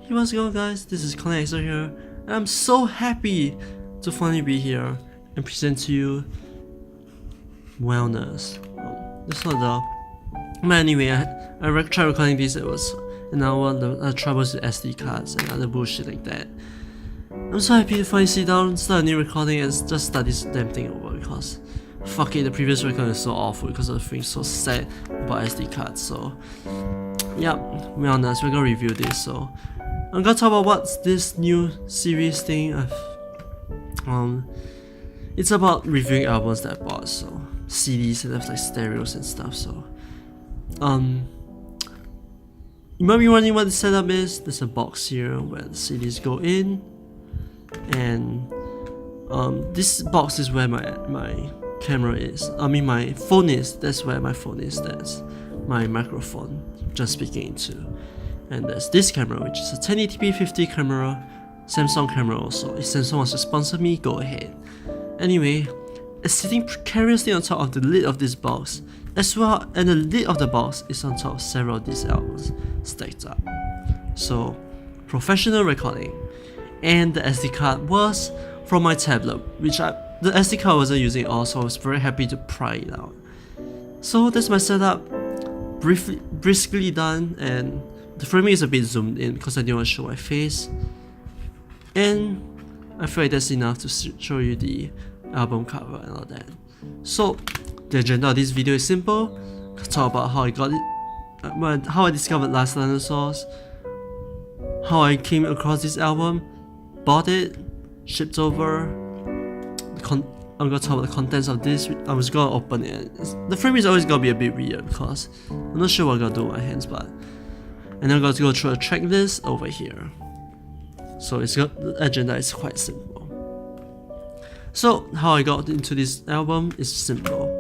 Hey, what's going on, guys? This is Connexo here, and I'm so happy to finally be here and present to you Wellness. It's not the... But anyway, I tried recording this, it was an hour, the troubles with SD cards and other bullshit like that. I'm so happy to finally sit down, start a new recording and just start this damn thing over because fuck it, the previous recording is so awful because of the things so sad about SD cards, so... Yeah, Wellness, we're gonna review this, so... I'm gonna talk about what's this new series thing. It's about reviewing albums that I bought, so CDs and like stereos and stuff. So, you might be wondering what the setup is. There's a box here where the CDs go in, and this box is where my camera is. I mean, my phone is. That's where my phone is. That's my microphone, just speaking into. And there's this camera, which is a 1080p 50 camera, Samsung camera also. If Samsung wants to sponsor me, go ahead. Anyway, it's sitting precariously on top of the lid of this box, as well, and the lid of the box is on top of several of these albums stacked up. So, professional recording. And the SD card was from my tablet, which the SD card wasn't using at all, so I was very happy to pry it out. So that's my setup, briskly done, and the framing is a bit zoomed in because I didn't want to show my face, and I feel like that's enough to show you the album cover and all that. So the agenda of this video is simple. I'll talk about how I got it, how I discovered Last Dinosaurs, how I came across this album, bought it, shipped over. I'm gonna talk about the contents of this. I was gonna open it. The frame is always gonna be a bit weird because I'm not sure what I'm gonna do with my hands, but. And I'm going to go through a track list over here. So the agenda is quite simple. So how I got into this album is simple.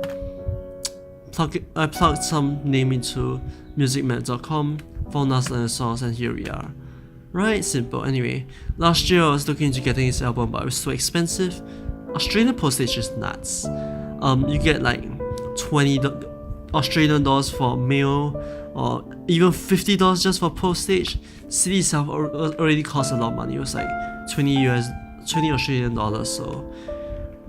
I plugged some name into musicmap.com, found Last Dinosaurs, and here we are. Right, simple. Anyway, last year I was looking into getting this album, but it was so expensive. Australian postage is nuts. You get like 20 Australian dollars for mail, or even $50 just for postage. CD itself already costs a lot of money. It was like 20 Australian dollars. So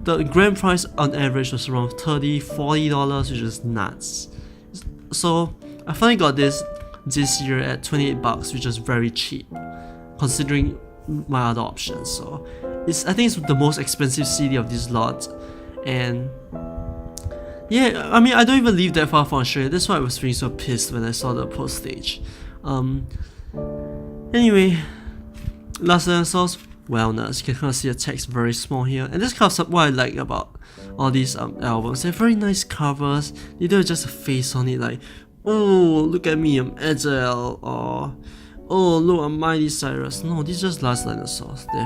the grand price on average was around $30-40, which is nuts. So I finally got this year at $28, which is very cheap considering my other options. So I think it's the most expensive CD of this lot, and yeah, I mean, I don't even live that far from Australia. That's why I was feeling so pissed when I saw the postage. Anyway, Last Dinosaurs, Wellness. You can kind of see the text very small here, and that's kind of what I like about all these albums. They're very nice covers. They don't have just a face on it like, oh, look at me, I'm agile, or oh, look, I'm Miley Cyrus. No, this is just Last Dinosaurs. The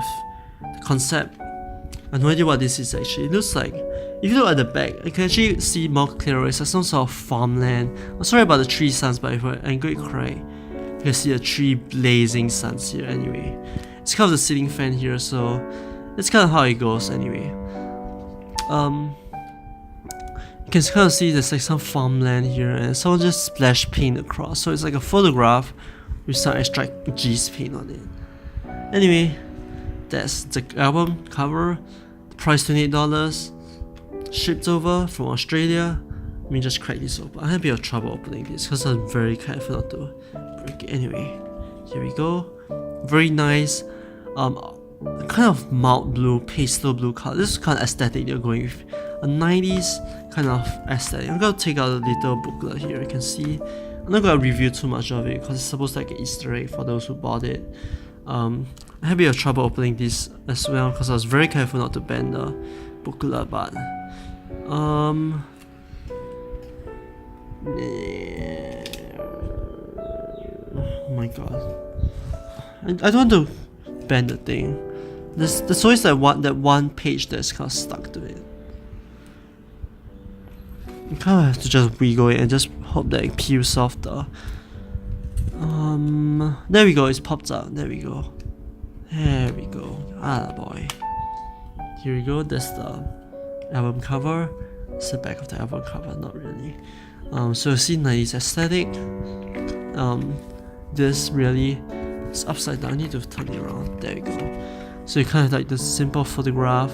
concept, I have no idea what this is actually. It looks like, if you look at the back, you can actually see more clearly. It's like some sort of farmland. I'm sorry about the tree suns, but if I angle it correct, you can see the tree blazing suns here. Anyway, it's kind of the ceiling fan here, so that's kind of how it goes. Anyway, you can kind of see there's like some farmland here, and someone just splashed paint across. So it's like a photograph with some extra G's paint on it. Anyway, that's the album cover. The price $28. Shipped over from Australia. Let me just crack this open. I had a bit of trouble opening this because I'm very careful not to break it. Anyway, here we go. Very nice, kind of mild blue, pastel blue color. This is kind of aesthetic they're going with. A 90s kind of aesthetic. I'm gonna take out a little booklet here. You can see. I'm not gonna review too much of it because it's supposed to be like an Easter egg for those who bought it. I had a bit of trouble opening this as well because I was very careful not to bend the booklet, but oh my god, I don't want to bend the thing. There's always that one page that's kind of stuck to it. You kind of have to just wiggle it and just hope that it peels off the. There we go. It's popped out. There we go. There we go. Ah boy. Here we go. That's the album cover. It's the back of the album cover, not really. So you see 90s aesthetic. This really It's upside down. I need to turn it around. There we go. So you kind of like the simple photograph,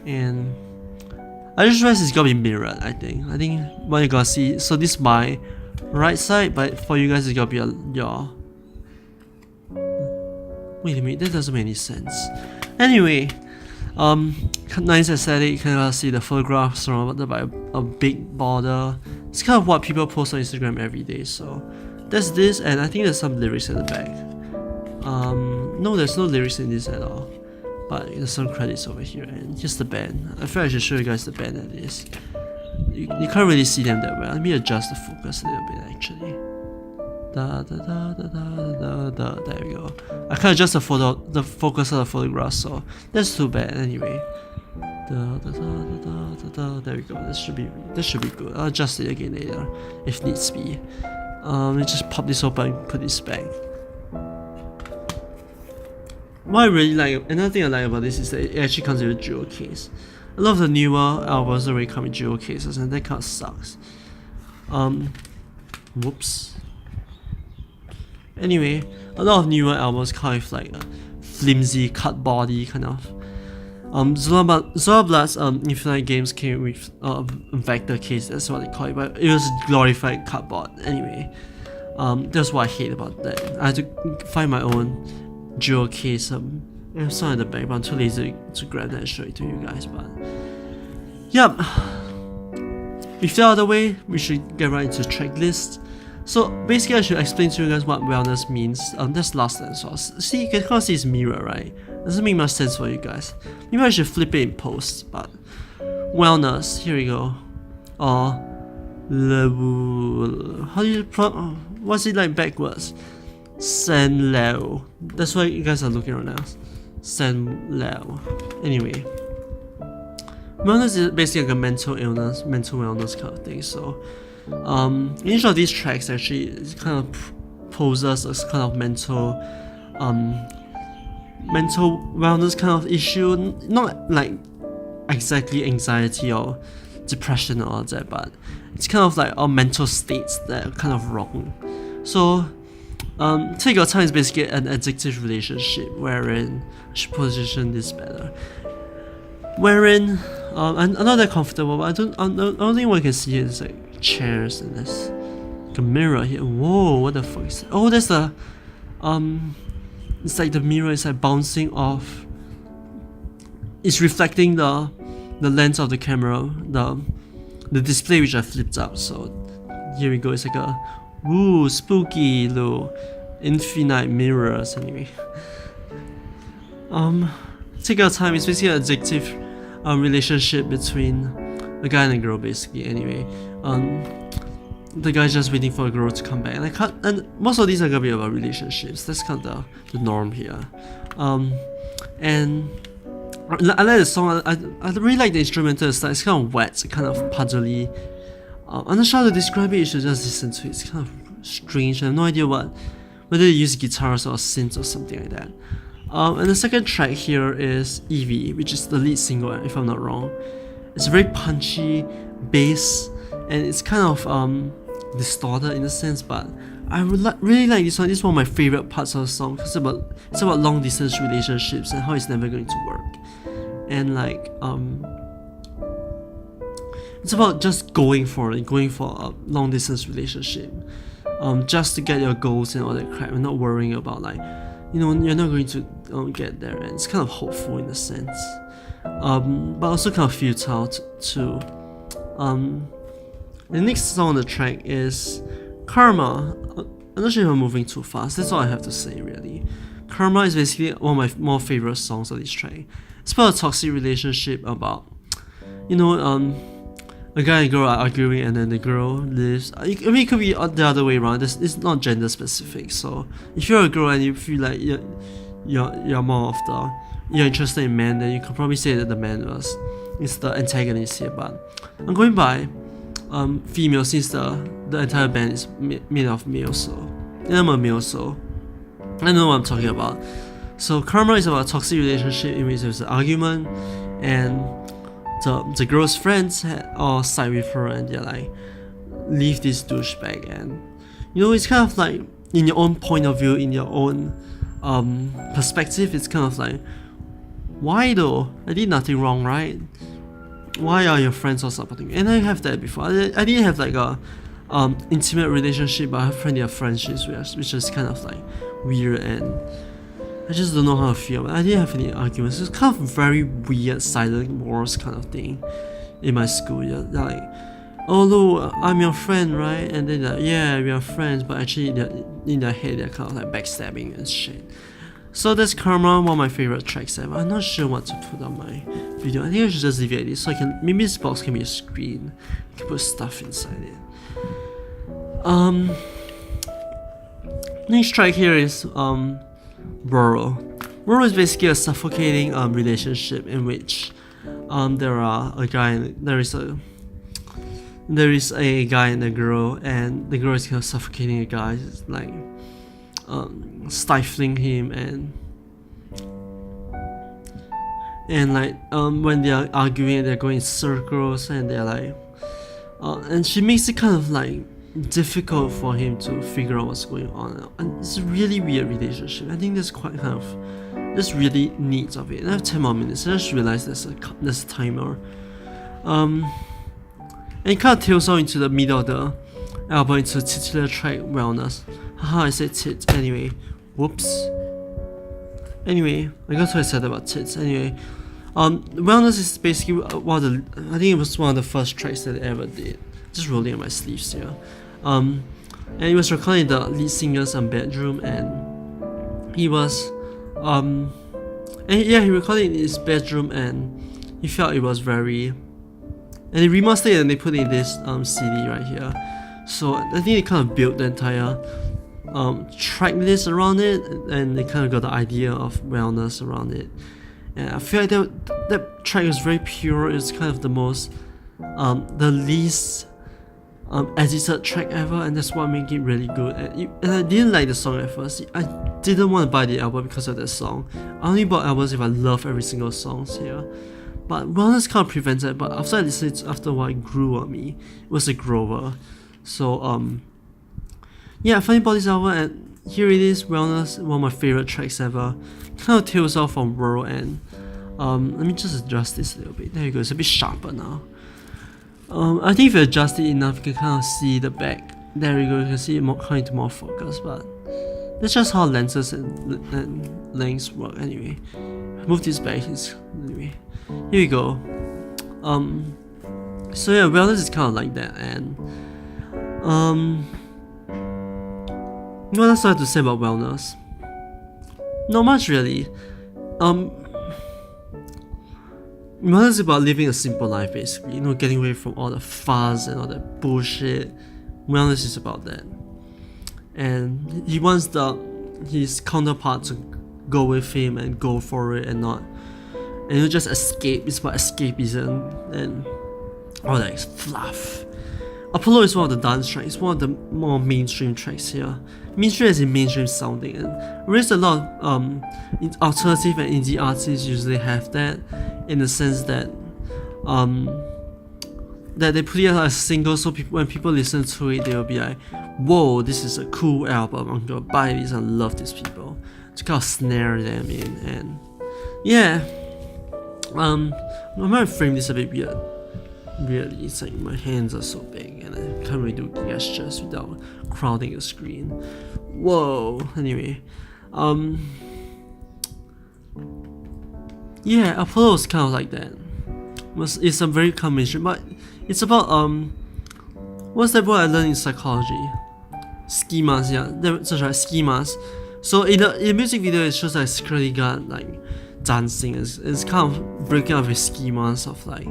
and I just realized it's gonna be mirrored. I think what you're gonna see. So this is my right side, but for you guys it's gonna be your. Wait a minute, that doesn't make any sense. Anyway, nice aesthetic. You can see the photograph surrounded by a big border. It's kind of what people post on Instagram every day. So that's this, and I think there's some lyrics at the back. No, there's no lyrics in this at all, but there's some credits over here, and here's the band. I feel like I should show you guys the band that is. You can't really see them that well. Let me adjust the focus a little bit actually. Da, da, da, da, da, da, da. There we go. I can't adjust the focus of the photograph, so that's too bad anyway. Da, da, da, da, da, da. There we go. This should be good. I'll adjust it again later if needs be. Let's just pop this open and put this back. What I really like, another thing I like about this is that it actually comes with a jewel case. A lot of the newer albums already come with jewel cases, and that kind of sucks. Whoops. Anyway, a lot of newer albums come with like a flimsy cut body kind of. Zola Blood's Infinite Games came with a vector case, that's what they call it, but it was glorified cardboard. Anyway, that's what I hate about that. I had to find my own jewel case. It's not in the back, but I'm too lazy to grab that and show it to you guys. But yep, with that out of the way, we should get right into track list. So basically, I should explain to you guys what wellness means. That's last Dinosaurs. See, you can kind of see it's mirror, right? Doesn't make much sense for you guys. Maybe I should flip it in post. But wellness, here we go. Or how do you what's it like backwards? San Leo. That's what you guys are looking right now. San Leo. Anyway, wellness is basically like a mental wellness kind of thing. So, each of these tracks actually kind of poses as kind of mental wellness kind of issue. Not like exactly anxiety or depression or all that, but it's kind of like our mental states that are kind of wrong. So, Take Your Time is basically an addictive relationship wherein I should position this better. Wherein I'm not that comfortable, but the only thing one can see here is like chairs and there's like a mirror here. Whoa, what the fuck is that? Oh, that's the it's like the mirror is like bouncing off. It's reflecting the lens of the camera, the display which I flipped up. So here we go. It's like a ooh, spooky little infinite mirrors. Anyway, Take Your Time is basically an addictive relationship between a guy and a girl, basically. Anyway, the guy's just waiting for a girl to come back, and most of these are gonna be about relationships. That's kind of the norm here. And I like the song. I really like the instrumental style. It's kind of wet, kind of puddly. I'm not sure how to describe it. You should just listen to it. It's kind of strange. I have no idea whether they use guitars or synths or something like that. And the second track here is Evie, which is the lead single, if I'm not wrong. It's a very punchy bass, and it's kind of distorted in a sense, but I really like this one. This is one of my favorite parts of the song because it's about long distance relationships and how it's never going to work. And like it's about just going for a long distance relationship, just to get your goals and all that crap, and not worrying about like, you know, you're not going to get there. And it's kind of hopeful in a sense, but also kind of futile too. The next song on the track is Karma. I'm not sure if I'm moving too fast. That's all I have to say really. Karma is basically one of my more favorite songs on this track. It's about a toxic relationship about, you know, a guy and girl are arguing and then the girl leaves. I mean, it could be the other way around. It's not gender specific. So if you're a girl and you feel like you're more of you're interested in men, then you could probably say that the man is the antagonist here. But I'm going by female, since the entire band is made of male, so and I'm a male, so I know what I'm talking about. So Karma is about a toxic relationship in which there's an argument, and the girl's friends all side with her, and they're like, leave this douchebag. And you know, it's kind of like in your own point of view, in your own perspective, it's kind of like, why though? I did nothing wrong, right? Why are your friends all supporting me? And I have that before. I didn't have like a intimate relationship, but I have plenty of friendships which is kind of like weird, and I just don't know how to feel. But I didn't have any arguments. It's kind of very weird silent wars kind of thing in my school. Yeah, like, oh look, I'm your friend, right? And then like, yeah, we are friends, but actually in their head they're kind of like backstabbing and shit. So that's Karma, one of my favorite tracks ever. I'm not sure what to put on my video. I think I should just leave it at this, so I can, maybe this box can be a screen. I can put stuff inside it. Next track here is Rural. Rural is basically a suffocating relationship in which there is a guy and a girl, and the girl is kind of suffocating a guy, it's like stifling him, and like when they are arguing, they're going in circles, and they're like and she makes it kind of like difficult for him to figure out what's going on, and it's a really weird relationship. I think that's quite kind of, that's really neat of it. And I have 10 more minutes. I just realized there's a timer. And it kind of tails out into the middle of the album into the titular track Wellness. Haha, I said tits. Anyway, whoops. Anyway, I got so excited about tits. Anyway, Wellness is basically one of the, I think it was one of the first tracks that I ever did. Just rolling on my sleeves here. And it was recorded in the lead singer's bedroom, and he was and yeah, he recorded in his bedroom, and he felt it was very, and they remastered it and they put it in this CD right here. So I think they kind of built the entire track list around it, and they kind of got the idea of Wellness around it. And I feel like that track is very pure. It's kind of the most the least edited track ever, and that's what made it really good. And I didn't like the song at first. I didn't want to buy the album because of that song. I only bought albums if I love every single song here. But Wellness kind of prevents it. But after I listened to it, after a while, it grew on me. It was a grower. So yeah, I finally bought this album, and here it is, Wellness, one of my favorite tracks ever. Kind of tails off from Rural, and let me just adjust this a little bit. There you go. It's a bit sharper now. I think if you adjust it enough, you can kind of see the back. There you go, you can see it coming into more focus, but that's just how lenses and lengths work anyway. Move this back, anyway. Here we go. So yeah, Wellness is kind of like that, and what else do I have to say about Wellness? Not much really. Wellness is about living a simple life, basically. You know, getting away from all the fuss and all that bullshit. Wellness is about that. And he wants his counterpart to go with him and go for it, and not, and you just escape. It's about escapism and all that fluff. Apollo is one of the dance tracks. It's one of the more mainstream tracks here. Mainstream is in mainstream sounding, and there's a lot of alternative and indie artists usually have that, in the sense that that they put it out as a single, so when people listen to it, they will be like, whoa, this is a cool album, I'm gonna buy this and love these people, to kind of snare them in. And yeah, I might frame this a bit weirdly. It's like my hands are so big and I can't really do gestures without crowding the screen. Whoa. Anyway, yeah, Apollo is kind of like that. It's a very combination, but it's about what's that word I learned in psychology? Schemas, yeah, that's right, schemas. So in the music video, it shows like security guard like dancing. It's kind of breaking out with schemas of like.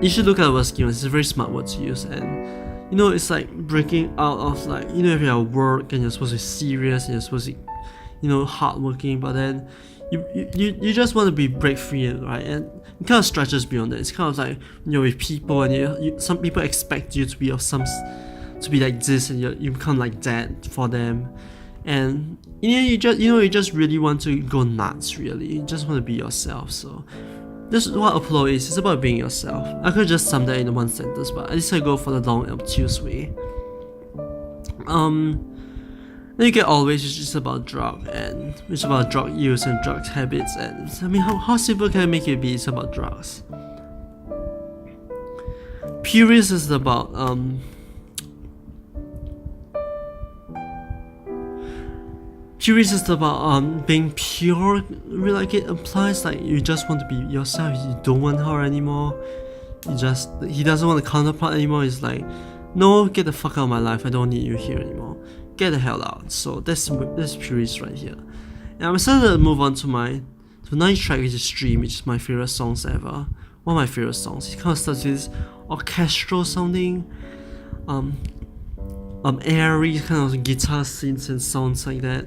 You should look at the word schemas. It's a very smart word to use, and you know, it's like breaking out of like, you know, if you're at work and you're supposed to be serious and you're supposed to, you know, hardworking, but then you just want to be break free, right? And it kind of stretches beyond that. It's kind of like, you know, with people, and some people expect you to be to be like this, and you become like that for them, and you just really want to go nuts. Really, you just want to be yourself. So this is what Apollo is. It's about being yourself. I could just sum that in one sentence, but at least I go for the long obtuse way. Then you get Always, which is about drug and which is about drug use and drug habits. And I mean, how simple can I make it be? It's about drugs. Purist is about being pure. Like it implies like you just want to be yourself. You don't want her anymore. He doesn't want a counterpart anymore. He's like, no, get the fuck out of my life. I don't need you here anymore. Get the hell out. So that's Purist right here. And I'm excited to move on to the ninth track, which is Stream, which is my favorite songs ever. One of my favorite songs. It kind of starts with this orchestral sounding, airy kind of guitar synths and sounds like that.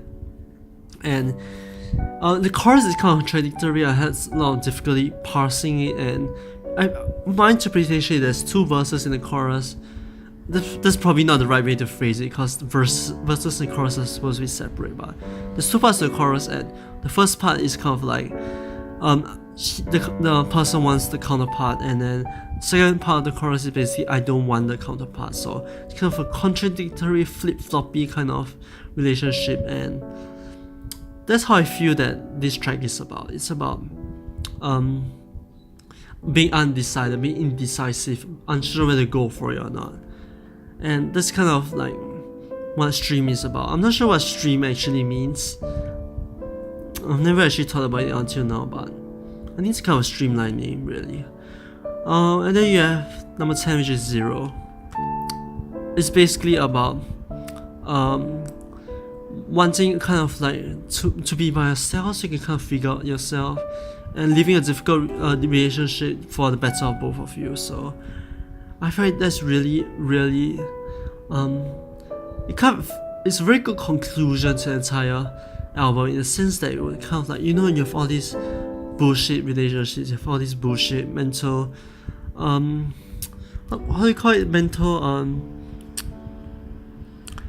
And the chorus is kind of contradictory. I had a lot of difficulty parsing it, and my interpretation is there's two verses in the chorus. That's probably not the right way to phrase it, because verses and chorus are supposed to be separate, but there's two parts of the chorus, and the first part is kind of like the person wants the counterpart, and then second part of the chorus is basically I don't want the counterpart. So it's kind of a contradictory, flip-floppy kind of relationship, and that's how I feel that this track is about. It's about being undecided, being indecisive, unsure whether to go for it or not. And that's kind of like what Stream is about. I'm not sure what Stream actually means. I've never actually thought about it until now, but I think it's kind of a streamlined name, really. And then you have number 10, which is Zero. It's basically about wanting kind of like to be by yourself, so you can kind of figure out yourself, and living a difficult relationship for the better of both of you. So I find that's really it's a very good conclusion to the entire album, in the sense that it would kind of like, you have all these bullshit relationships, you have all these bullshit mental how do you call it, mental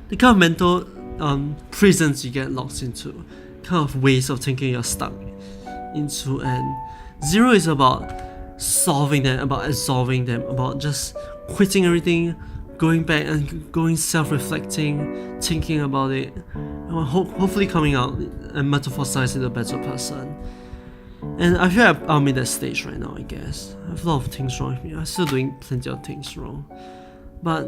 the kind of mental prisons you get locked into, kind of ways of thinking you're stuck into. And Zero is about solving them, about absolving them, about just quitting everything, going back and going self-reflecting, thinking about it, and hopefully coming out and metamorphosizing a better person. And I feel like I'm in that stage right now, I guess. I have a lot of things wrong with me. I'm still doing plenty of things wrong, but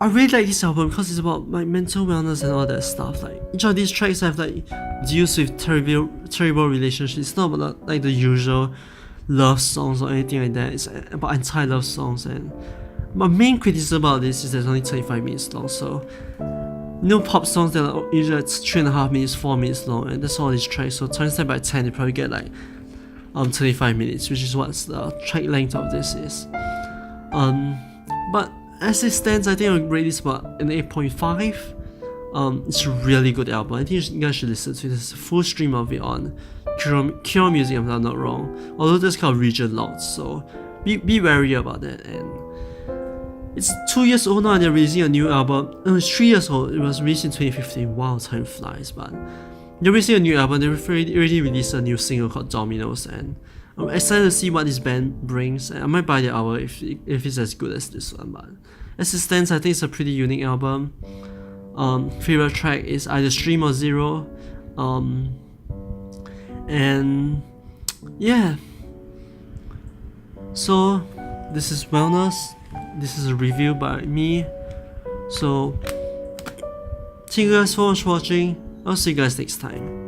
I really like this album because it's about my mental wellness and all that stuff. Like each of these tracks have like deals with terrible relationships. It's not about like the usual love songs or anything like that. It's about anti-love songs. And my main criticism about this is that it's only 25 minutes long. So pop songs that are usually like 3.5 minutes, 4 minutes long, and that's all these tracks. So times that by 10, you probably get like 25 minutes, which is what the track length of this is. But as it stands, I think I'll rate this about an 8.5. It's a really good album. I think you guys should listen to it. There's a full stream of it on Cure Music, if I'm not wrong. Although that's kind of region locked, so be wary about that. And it's 2 years old now, and they're releasing a new album. No, it's 3 years old. It was released in 2015. Wow, time flies. But they're releasing a new album. They already released a new single called Dominoes, and I'm excited to see what this band brings. And I might buy the album if it's as good as this one. But as it stands, I think it's a pretty unique album. Favorite track is either Stream or Zero. And yeah. So this is Wellness. This is a review by me. So thank you guys so much for watching. I'll see you guys next time.